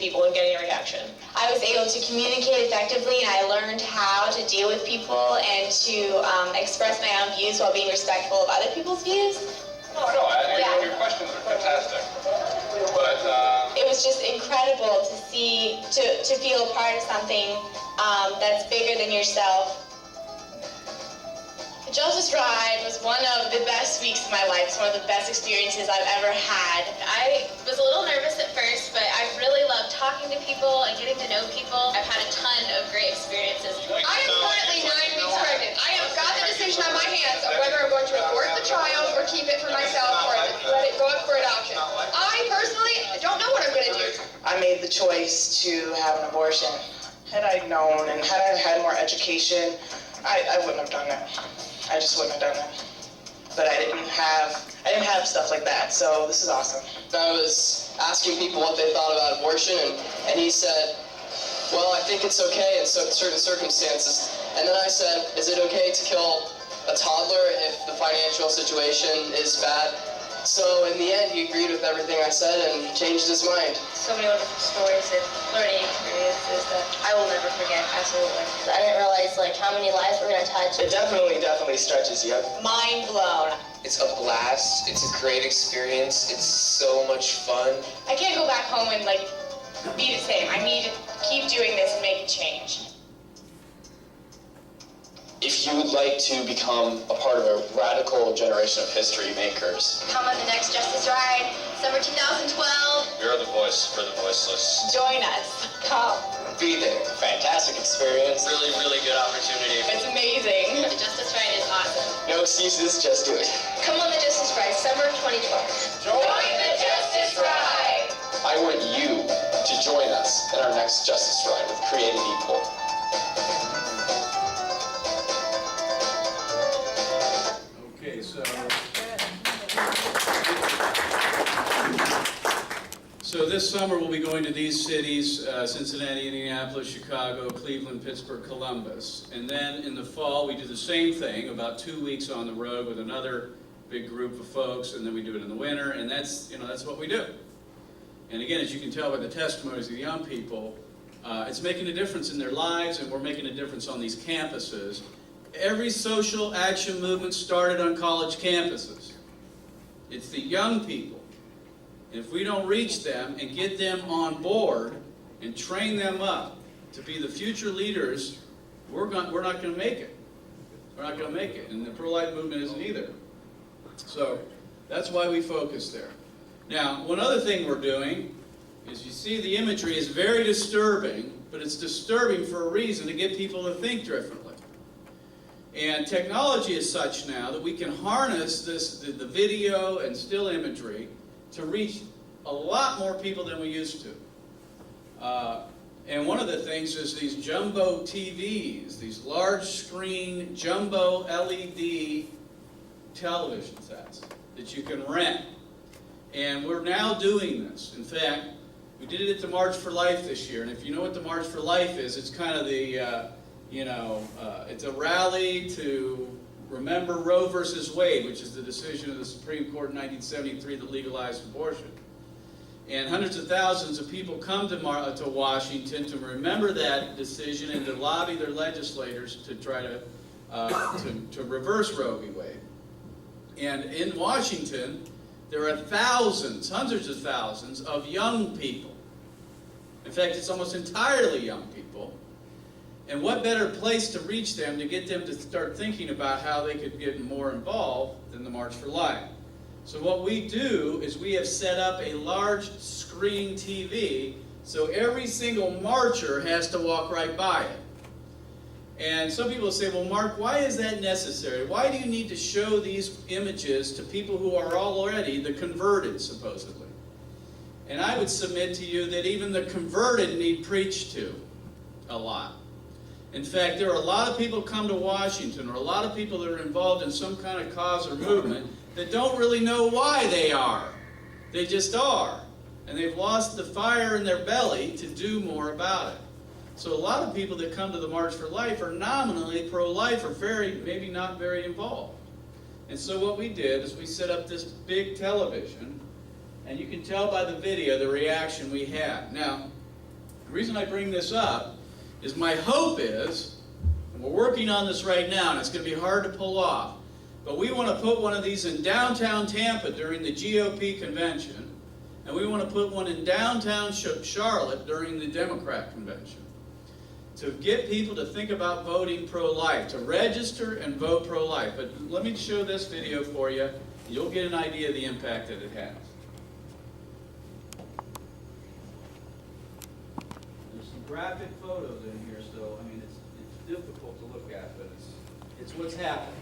people and getting a reaction. I was able to communicate effectively, and I learned how to deal with people and to express my own views while being respectful of other people's views. Your questions are fantastic. But it was just incredible to see, to feel a part of something that's bigger than yourself. The Justice Ride was one of the best weeks of my life. It's one of the best experiences I've ever had. I was a little nervous at first, but I really loved talking to people and getting to know people. I've had a ton of great experiences. I am currently 9 weeks pregnant. I have got the decision on my hands of whether I'm going to abort the child or keep it for myself or let it go up for adoption. I personally don't know what I'm going to do. I made the choice to have an abortion. Had I known and had I had more education, I wouldn't have done that. I just wouldn't have done that. But I didn't have stuff like that, so this is awesome. I was asking people what they thought about abortion, and he said, well, I think it's okay in certain circumstances. And then I said, is it okay to kill a toddler if the financial situation is bad? So in the end, he agreed with everything I said and changed his mind. So many wonderful stories and learning experiences that I will never forget, absolutely. I didn't realize how many lives we're going to touch. It definitely stretches you. Mind blown. It's a blast. It's a great experience. It's so much fun. I can't go back home and be the same. I need to keep doing this and make a change. if you would like to become a part of a radical generation of history makers, come on the next Justice Ride, summer 2012. you're the voice for the voiceless. Join us. Come. Be there. Fantastic experience. Really, really good opportunity. It's amazing. The Justice Ride is awesome. No excuses, just do it. Come on the Justice Ride, summer 2012. Join the Justice Ride! I want you to join us in our next Justice Ride with Creating Equal. Okay, so this summer we'll be going to these cities, Cincinnati, Indianapolis, Chicago, Cleveland, Pittsburgh, Columbus. And then in the fall we do the same thing, about 2 weeks on the road with another big group of folks, and then we do it in the winter, and that's what we do. And again, as you can tell by the testimonies of the young people, it's making a difference in their lives, and we're making a difference on these campuses. Every social action movement started on college campuses. It's the young people. And if we don't reach them and get them on board and train them up to be the future leaders, we're not going to make it. We're not going to make it. And the pro-life movement isn't either. So that's why we focus there. Now, one other thing we're doing is, you see the imagery is very disturbing, but it's disturbing for a reason, to get people to think differently. And technology is such now that we can harness the video and still imagery to reach a lot more people than we used to. And one of the things is these jumbo TVs, these large screen jumbo LED television sets that you can rent. And we're now doing this. In fact, we did it at the March for Life this year. And if you know what the March for Life is, it's kind of the, it's a rally to remember Roe versus Wade, which is the decision of the Supreme Court in 1973 that legalized abortion. And hundreds of thousands of people come to Washington to remember that decision and to lobby their legislators to try to reverse Roe v. Wade. And in Washington, there are thousands, hundreds of thousands of young people. In fact, it's almost entirely young people. And what better place to reach them, to get them to start thinking about how they could get more involved, than the March for Life. So what we do is we have set up a large screen TV, so every single marcher has to walk right by it. And some people say, well, Mark, why is that necessary? Why do you need to show these images to people who are already the converted, supposedly? And I would submit to you that even the converted need preached to a lot. In fact, there are a lot of people come to Washington, or a lot of people that are involved in some kind of cause or movement, that don't really know why they are. They just are. And they've lost the fire in their belly to do more about it. So a lot of people that come to the March for Life are nominally pro-life, or maybe not very involved. And so what we did is we set up this big television, and you can tell by the video the reaction we had. Now, The reason I bring this up is my hope is, and we're working on this right now, and it's going to be hard to pull off, but we want to put one of these in downtown Tampa during the GOP convention, and we want to put one in downtown Charlotte during the Democrat convention, to get people to think about voting pro-life, to register and vote pro-life. But let me show this video for you. You'll get an idea of the impact that it has. There's some graphic photos in here, so I mean it's difficult to look at, but it's what's happening.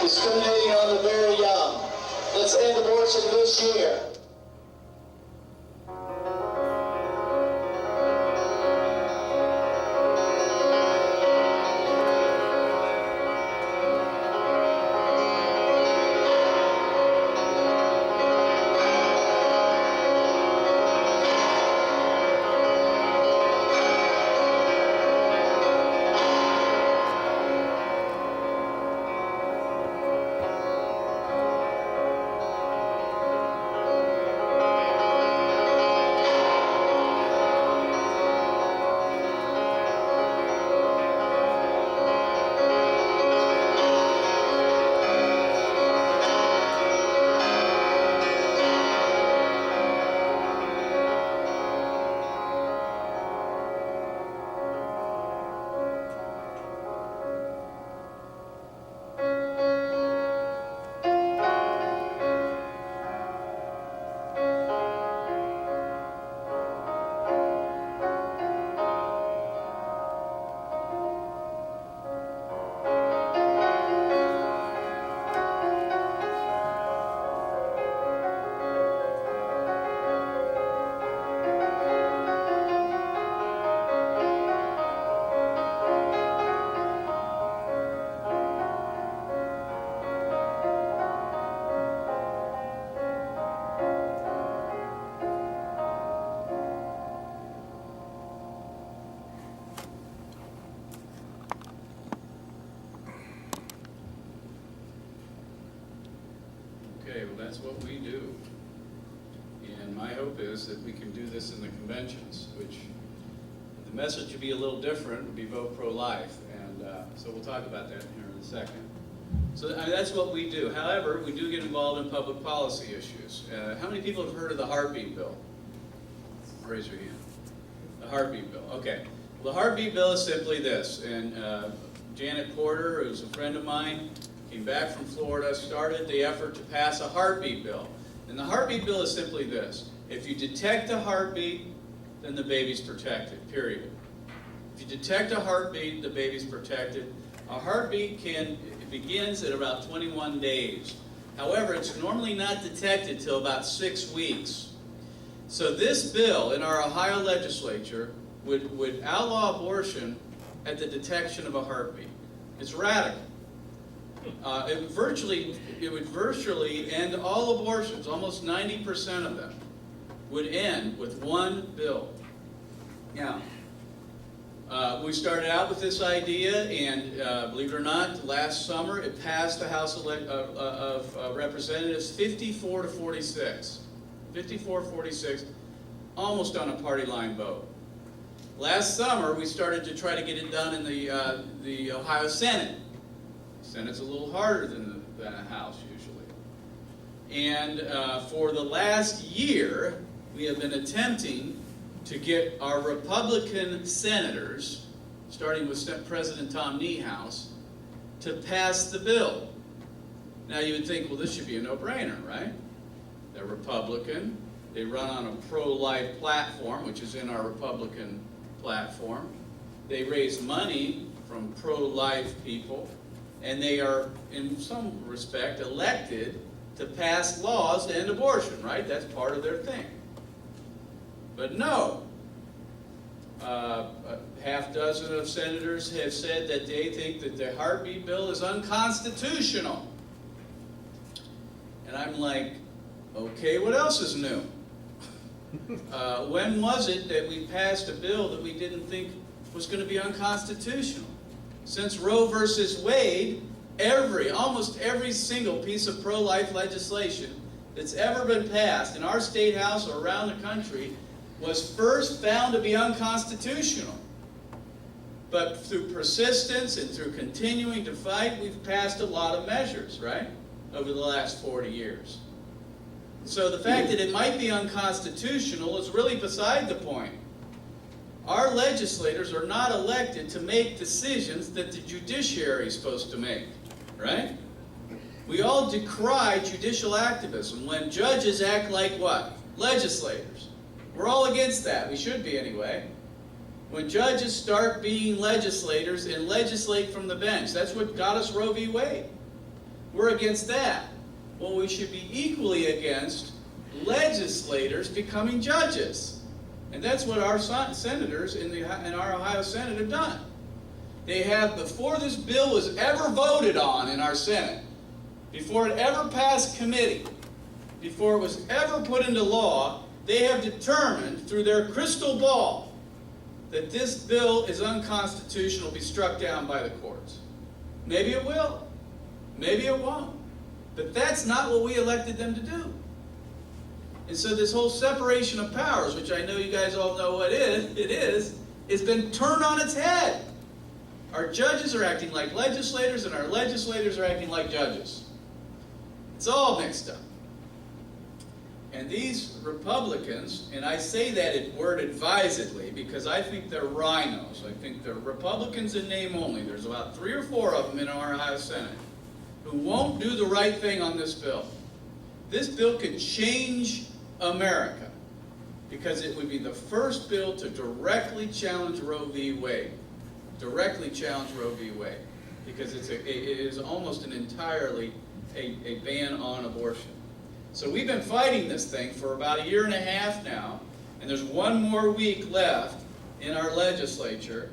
Discriminating on the very young. Let's end abortion this year. Okay, well that's what we do. And my hope is that we can do this in the conventions, which the message would be a little different, would be vote pro-life. And so we'll talk about that here in a second. So I mean, that's what we do. However, we do get involved in public policy issues. How many people have heard of the heartbeat bill? Raise your hand. The heartbeat bill, okay. Well, the heartbeat bill is simply this, and Janet Porter, who's a friend of mine, came back from Florida, started the effort to pass a heartbeat bill. And the heartbeat bill is simply this: if you detect a heartbeat, then the baby's protected, period. If you detect a heartbeat, the baby's protected. A heartbeat begins at about 21 days. However, it's normally not detected till about 6 weeks. So this bill in our Ohio legislature would outlaw abortion at the detection of a heartbeat. It's radical. It would virtually end all abortions. Almost 90% of them would end with one bill. Now, we started out with this idea, and believe it or not, last summer it passed the House of Representatives 54 to 46. 54-46, almost on a party line vote. Last summer, we started to try to get it done in the Ohio Senate. Senate's a little harder than a House usually. And for the last year, we have been attempting to get our Republican senators starting with President Tom Niehaus, to pass the bill. Now you would think, well, this should be a no-brainer, right? They're Republican. They run on a pro-life platform, which is in our Republican platform. They raise money from pro-life people, and they are, in some respect, elected to pass laws to end abortion, right? That's part of their thing. But no, a half dozen of senators have said that they think that the heartbeat bill is unconstitutional. And I'm like, okay, what else is new? When was it that we passed a bill that we didn't think was going to be unconstitutional? Since Roe versus Wade, almost every single piece of pro-life legislation that's ever been passed in our state house or around the country was first found to be unconstitutional. But through persistence and through continuing to fight, we've passed a lot of measures, right, over the last 40 years. So the fact that it might be unconstitutional is really beside the point. Our legislators are not elected to make decisions that the judiciary is supposed to make, right? We all decry judicial activism when judges act like what? Legislators. We're all against that. We should be anyway. When judges start being legislators and legislate from the bench, that's what got us Roe v. Wade. We're against that. Well, we should be equally against legislators becoming judges. And that's what our senators in our Ohio Senate have done. They have, before this bill was ever voted on in our Senate, before it ever passed committee, before it was ever put into law, they have determined through their crystal ball that this bill is unconstitutional, be struck down by the courts. Maybe it will. Maybe it won't. But that's not what we elected them to do. And so this whole separation of powers, which I know you guys all know what it is, has been turned on its head. Our judges are acting like legislators, and our legislators are acting like judges. It's all mixed up. And these Republicans, and I say that word advisedly because I think they're rhinos. I think they're Republicans in name only. There's about 3 or 4 of them in our Ohio Senate who won't do the right thing on this bill. This bill could change America because it would be the first bill to directly challenge Roe v. Wade. Directly challenge Roe v. Wade. Because it is almost an entirely a ban on abortion. So we've been fighting this thing for about 1.5 years now, and there's 1 more week left in our legislature,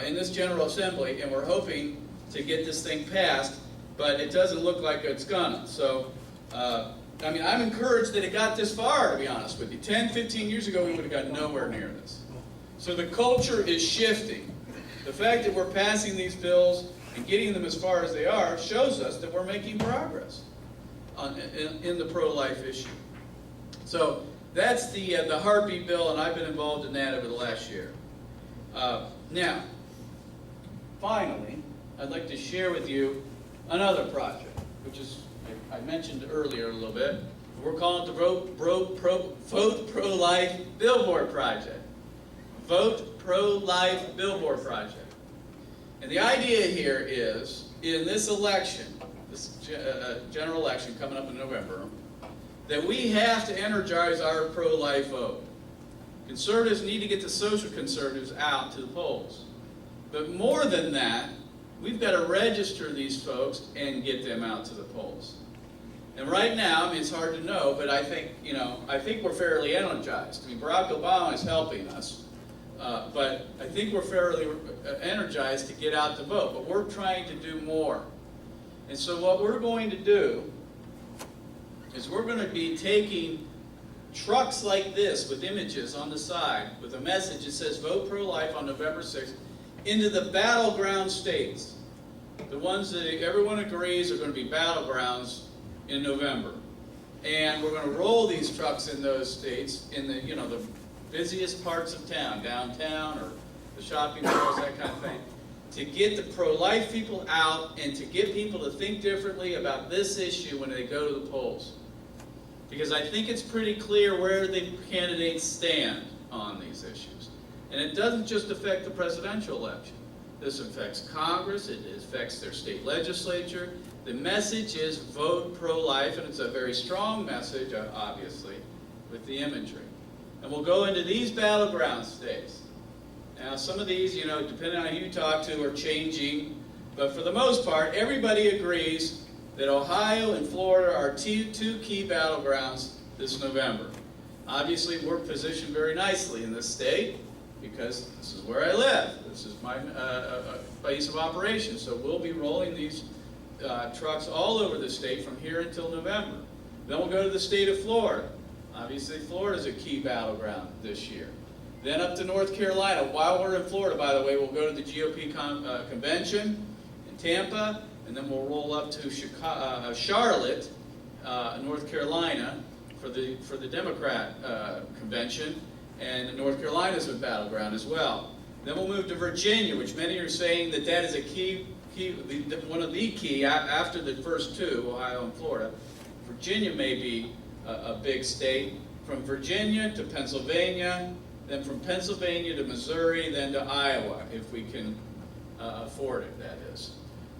in this General Assembly, and we're hoping to get this thing passed, but it doesn't look like it's gonna. So, I mean, I'm encouraged that it got this far, to be honest with you. 10, 15 years ago, we would have got nowhere near this. So the culture is shifting. The fact that we're passing these bills and getting them as far as they are shows us that we're making progress in the pro-life issue. So that's the heartbeat bill, and I've been involved in that over the last year. Now, finally, I'd like to share with you another project, which is, I mentioned earlier a little bit. We're calling it the Vote Pro-Life Billboard Project. Vote Pro-Life Billboard Project. And the idea here is, in this election, this general election coming up in November, that we have to energize our pro-life vote. Conservatives need to get the social conservatives out to the polls. But more than that, we've got to register these folks and get them out to the polls. And right now, I mean, it's hard to know, but I think, I think we're fairly energized. I mean, Barack Obama is helping us, but I think we're fairly energized to get out to vote. But we're trying to do more. And so what we're going to do is we're going to be taking trucks like this with images on the side, with a message that says Vote Pro-Life on November 6th, into the battleground states. The ones that everyone agrees are going to be battlegrounds in November. And we're going to roll these trucks in those states in the, the busiest parts of town, downtown or the shopping malls, that kind of thing, to get the pro-life people out and to get people to think differently about this issue when they go to the polls. Because I think it's pretty clear where the candidates stand on these issues. And it doesn't just affect the presidential election. This affects Congress, it affects their state legislature. The message is vote pro-life, and it's a very strong message, obviously, with the imagery. And we'll go into these battleground states. Now, some of these, you know, depending on who you talk to, are changing, but for the most part, everybody agrees that Ohio and Florida are two key battlegrounds this November. Obviously, we're positioned very nicely in this state because this is where I live. This is my base of operations. So we'll be rolling these trucks all over the state from here until November. Then we'll go to the state of Florida. Obviously, Florida is a key battleground this year. Then up to North Carolina. While we're in Florida, by the way, we'll go to the GOP convention in Tampa, and then we'll roll up to Charlotte, North Carolina, for the Democrat convention, and North Carolina is a battleground as well. Then we'll move to Virginia, which many are saying that is a one of the key after the first two, Ohio and Florida. Virginia may be a big state. From Virginia to Pennsylvania, then from Pennsylvania to Missouri, then to Iowa, if we can afford it, that is.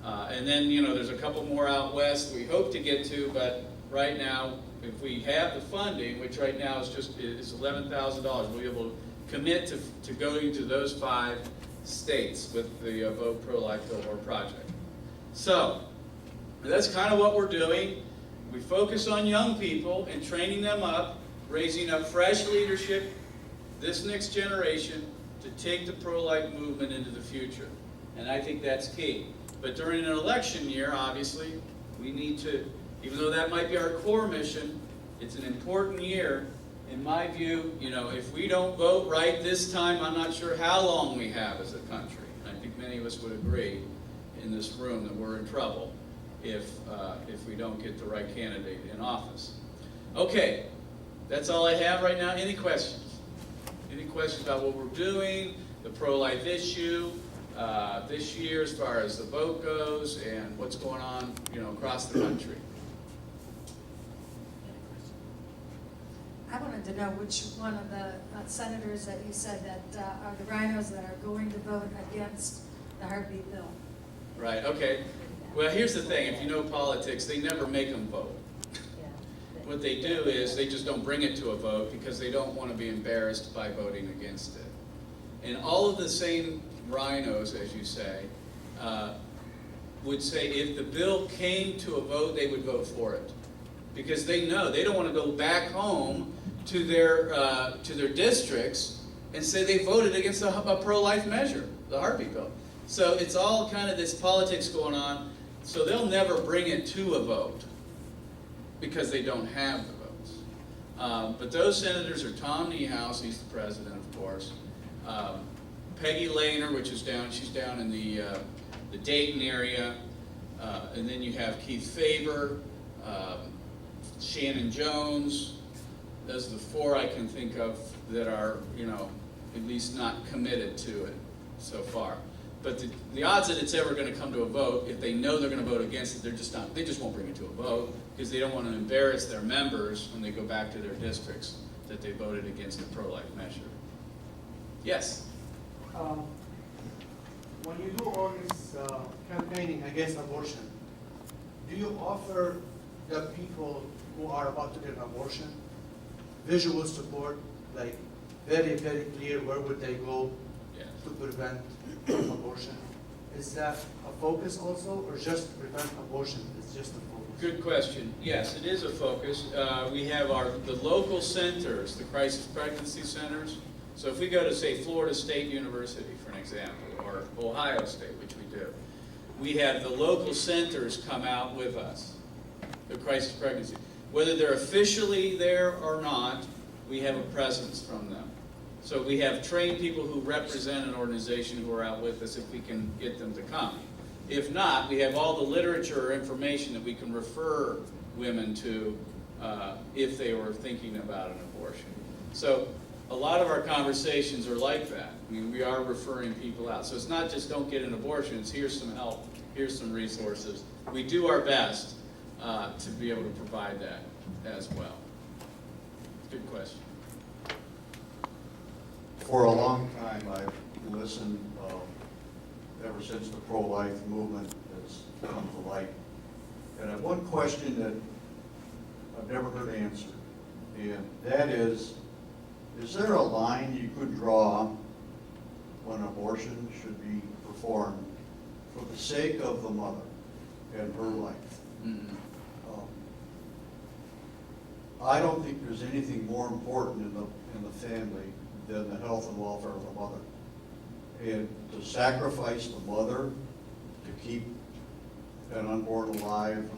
And then, you know, there's a couple more out west we hope to get to, but right now, if we have the funding, which right now is $11,000, we'll be able to commit to going to those 5 states with the Vote Pro-Life Billboard project. So, that's kind of what we're doing. We focus on young people and training them up, raising up fresh leadership, this next generation, to take the pro-life movement into the future. And I think that's key. But during an election year, obviously, we need to, even though that might be our core mission, it's an important year. In my view, you know, if we don't vote right this time, I'm not sure how long we have as a country. I think many of us would agree in this room that we're in trouble if we don't get the right candidate in office. Okay, that's all I have right now. Any questions? Any questions about what we're doing, the pro-life issue, this year as far as the vote goes, and what's going on, you know, across the country? I wanted to know which one of the senators that you said that are the rhinos that are going to vote against the heartbeat bill. Right, okay. Well, here's the thing. If you know politics, they never make them vote. What they do is they just don't bring it to a vote because they don't want to be embarrassed by voting against it. And all of the same rhinos, as you say, would say if the bill came to a vote, they would vote for it. Because they know they don't want to go back home to their districts and say they voted against a pro-life measure, the heartbeat bill. So it's all kind of this politics going on. So they'll never bring it to a vote because they don't have the votes. But those senators are Tom Niehaus, he's the president, of course. Peggy Lehner, which is she's down in the Dayton area. And then you have Keith Faber, Shannon Jones. Those are the 4 I can think of that are, you know, at least not committed to it so far. But the odds that it's ever going to come to a vote, if they know they're going to vote against it, they just won't bring it to a vote because they don't want to embarrass their members when they go back to their districts that they voted against a pro-life measure. Yes? When you do all this campaigning against abortion, do you offer the people who are about to get an abortion visual support, like very, very clear where would they go to prevent abortion? Is that a focus also, or just to prevent abortion? It's just a focus. Good question. Yes, it is a focus. We have the local centers, the crisis pregnancy centers. So if we go to, say, Florida State University, for an example, or Ohio State, which we do, we have the local centers come out with us, the crisis pregnancy. Whether they're officially there or not, we have a presence from them. So we have trained people who represent an organization who are out with us if we can get them to come. If not, we have all the literature or information that we can refer women to if they were thinking about an abortion. So a lot of our conversations are like that. I mean, we are referring people out. So it's not just don't get an abortion, it's here's some help, here's some resources. We do our best to be able to provide that as well. Good question. For a long time, I've listened ever since the pro-life movement has come to light. And I have one question that I've never heard answered, and that is there a line you could draw when abortion should be performed for the sake of the mother and her life? Mm-hmm. I don't think there's anything more important in the family than the health and welfare of the mother. And to sacrifice the mother to keep an unborn alive,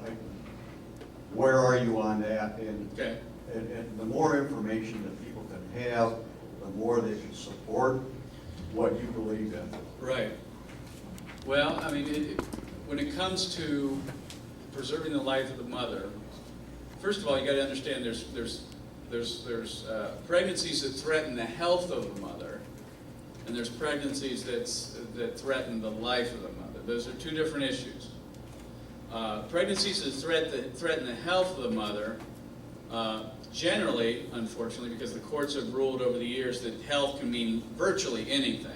where are you on that? And, okay. and the more information that people can have, the more they can support what you believe in. Right. Well, I mean, when it comes to preserving the life of the mother, first of all, you got to understand there's pregnancies that threaten the health of the mother, and there's pregnancies that threaten the life of the mother. Those are two different issues. Pregnancies that threaten the health of the mother, generally, unfortunately, because the courts have ruled over the years that health can mean virtually anything,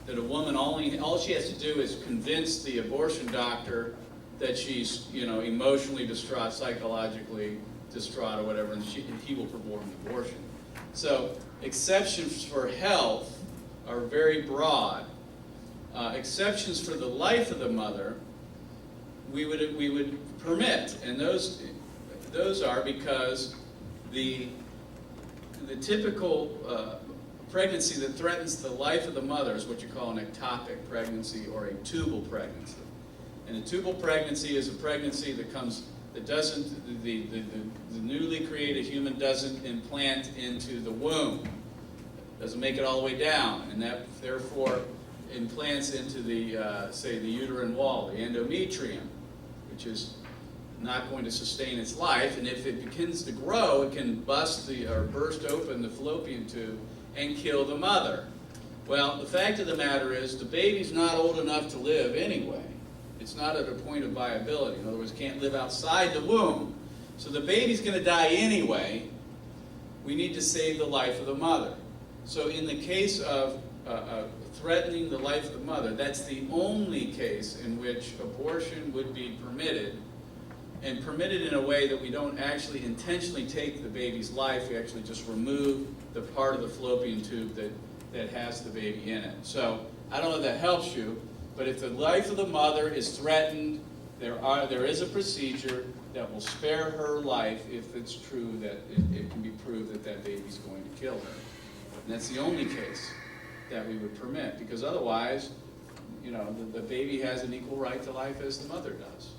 that a woman all she has to do is convince the abortion doctor that she's, emotionally distraught, psychologically distraught or whatever, and he will perform an abortion. So exceptions for health are very broad. Exceptions for the life of the mother, we would permit, and those are because the typical pregnancy that threatens the life of the mother is what you call an ectopic pregnancy or a tubal pregnancy. And a tubal pregnancy is a pregnancy that doesn't, the newly created human doesn't implant into the womb, doesn't make it all the way down, and that therefore implants into the, say, the uterine wall, the endometrium, which is not going to sustain its life, and if it begins to grow, it can burst open the fallopian tube and kill the mother. Well, the fact of the matter is the baby's not old enough to live anyway. It's not at a point of viability. In other words, can't live outside the womb. So the baby's going to die anyway. We need to save the life of the mother. So in the case of threatening the life of the mother, that's the only case in which abortion would be permitted, and permitted in a way that we don't actually intentionally take the baby's life. We actually just remove the part of the fallopian tube that has the baby in it. So I don't know if that helps you, but if the life of the mother is threatened, there is a procedure that will spare her life if it's true that it can be proved that that baby's going to kill her. And that's the only case that we would permit, because otherwise, the baby has an equal right to life as the mother does,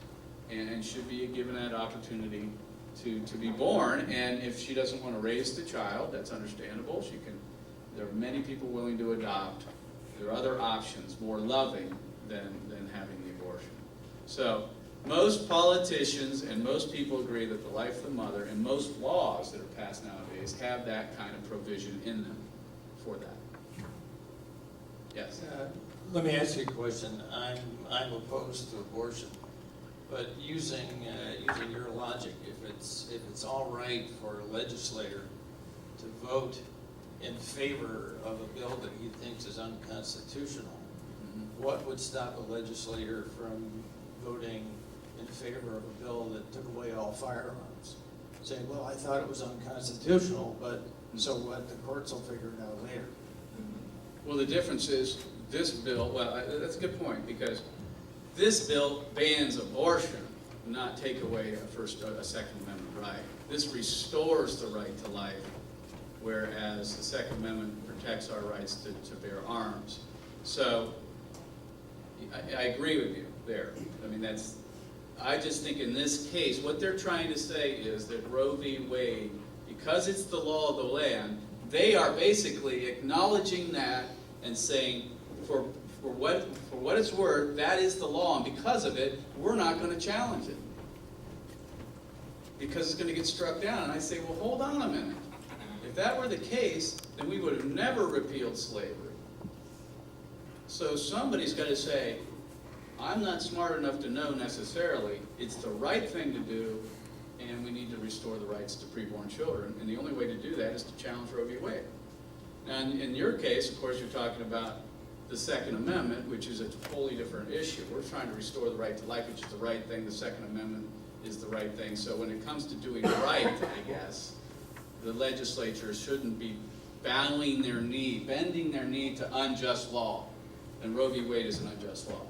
and should be given that opportunity to be born. And if she doesn't want to raise the child, that's understandable. There are many people willing to adopt. There are other options, more loving than having the abortion. So most politicians and most people agree that the life of the mother, and most laws that are passed nowadays have that kind of provision in them for that. Yes? Let me ask you a question. I'm opposed to abortion, but using your logic, if it's all right for a legislator to vote in favor of a bill that he thinks is unconstitutional, what would stop a legislator from voting in favor of a bill that took away all firearms? Saying, well, I thought it was unconstitutional, but so what? The courts will figure it out later. Well, the difference is this bill, that's a good point, because this bill bans abortion, not take away a Second Amendment right. This restores the right to life, whereas the Second Amendment protects our rights to bear arms. So I agree with you there. I mean, I just think in this case, what they're trying to say is that Roe v. Wade, because it's the law of the land, they are basically acknowledging that and saying, for what it's worth, that is the law, and because of it, we're not going to challenge it, because it's going to get struck down. And I say, well, hold on a minute. If that were the case, then we would have never repealed slavery. So somebody's got to say, I'm not smart enough to know necessarily it's the right thing to do, and we need to restore the rights to preborn children. And the only way to do that is to challenge Roe v. Wade. Now, in your case, of course, you're talking about the Second Amendment, which is a totally different issue. We're trying to restore the right to life, which is the right thing. The Second Amendment is the right thing. So when it comes to doing right, I guess, the legislature shouldn't be bending their knee to unjust law. And Roe v. Wade is an unjust law.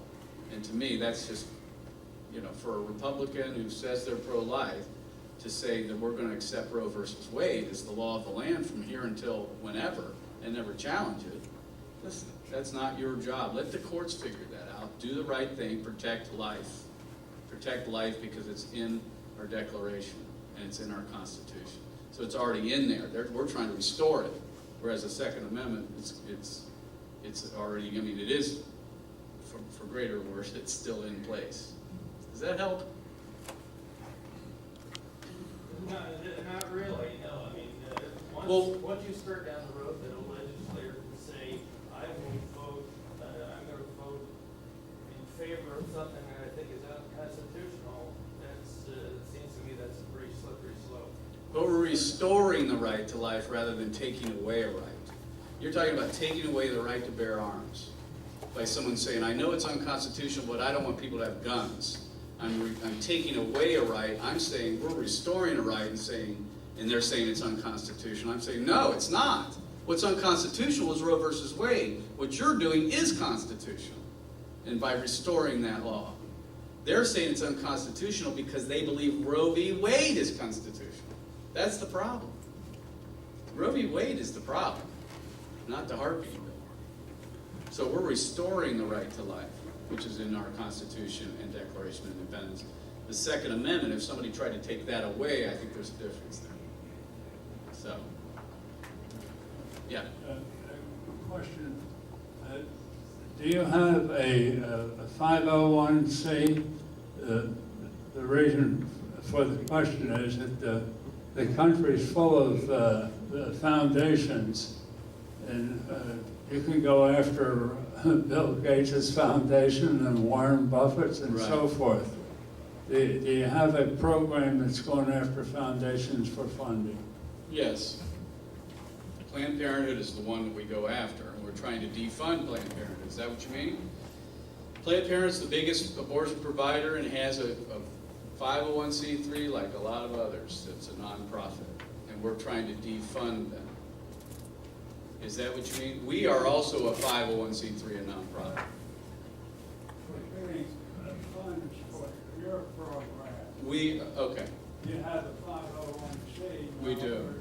And to me, that's just, you know, for a Republican who says they're pro-life, to say that we're going to accept Roe versus Wade as the law of the land from here until whenever and never challenge it, listen, that's not your job. Let the courts figure that out. Do the right thing, protect life. Protect life because it's in our Declaration and it's in our Constitution. So it's already in there. We're trying to restore it. Whereas the Second Amendment, it's already, I mean, it is, for greater or worse, it's still in place. Does that help? Not really, no. I mean, once you start down the road that a legislator can say, I'm going to vote in favor of something that I think is unconstitutional, it seems to me that's a pretty slippery slope. But we're restoring the right to life rather than taking away a right. You're talking about taking away the right to bear arms by someone saying, I know it's unconstitutional, but I don't want people to have guns. I'm taking away a right. I'm saying we're restoring a right and they're saying it's unconstitutional. I'm saying, no, it's not. What's unconstitutional is Roe versus Wade. What you're doing is constitutional. And by restoring that law, they're saying it's unconstitutional because they believe Roe v. Wade is constitutional. That's the problem. Roe v. Wade is the problem, not the heartbeat bill. So we're restoring the right to life, which is in our Constitution and Declaration of Independence. The Second Amendment, if somebody tried to take that away, I think there's a difference there. So, yeah. Question. Do you have a 501c? The reason for the question is that the country's full of foundations, and you can go after Bill Gates' foundation and Warren Buffett's and so forth. Do you have a program that's going after foundations for funding? Yes. Planned Parenthood is the one that we go after, and we're trying to defund Planned Parenthood. Is that what you mean? Planned Parenthood's the biggest abortion provider and has a 501c3 like a lot of others. It's a nonprofit, and we're trying to defund them. Is that what you mean? We are also a 501c3, a nonprofit. We're getting funds for your program. Okay. You have a 501c. We do.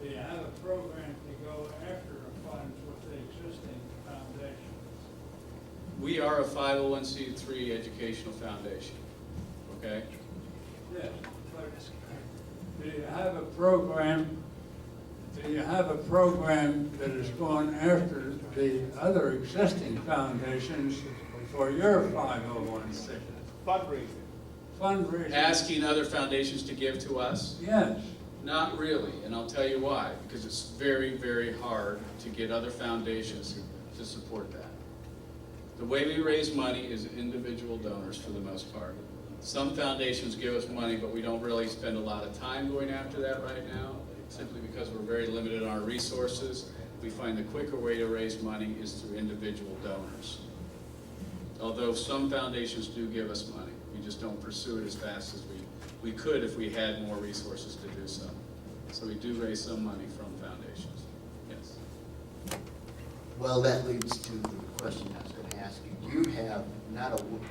Do you have a program to go after the funds with the existing foundations? We are a 501c3 educational foundation. Okay? Yes. Do you have a program? Do you have a program that is going after the other existing foundations for your 501c? Fundraising. Fundraising. Asking other foundations to give to us? Yes. Not really, and I'll tell you why. Because it's very, very hard to get other foundations to support that. The way we raise money is individual donors for the most part. Some foundations give us money, but we don't really spend a lot of time going after that right now, simply because we're very limited on our resources. We find the quicker way to raise money is through individual donors. Although some foundations do give us money, we just don't pursue it as fast as we could if we had more resources to do so. So we do raise some money from foundations, yes. Well, that leads to the question I was going to ask you. Do you have, not a, well,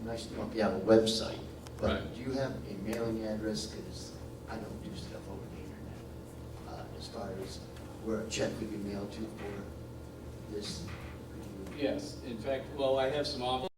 nice to know if you have a website, but right. Do you have a mailing address? Because I don't do stuff over the internet. As far as where a check could be mailed to for this? Yes, in fact, well, I have some envelopes.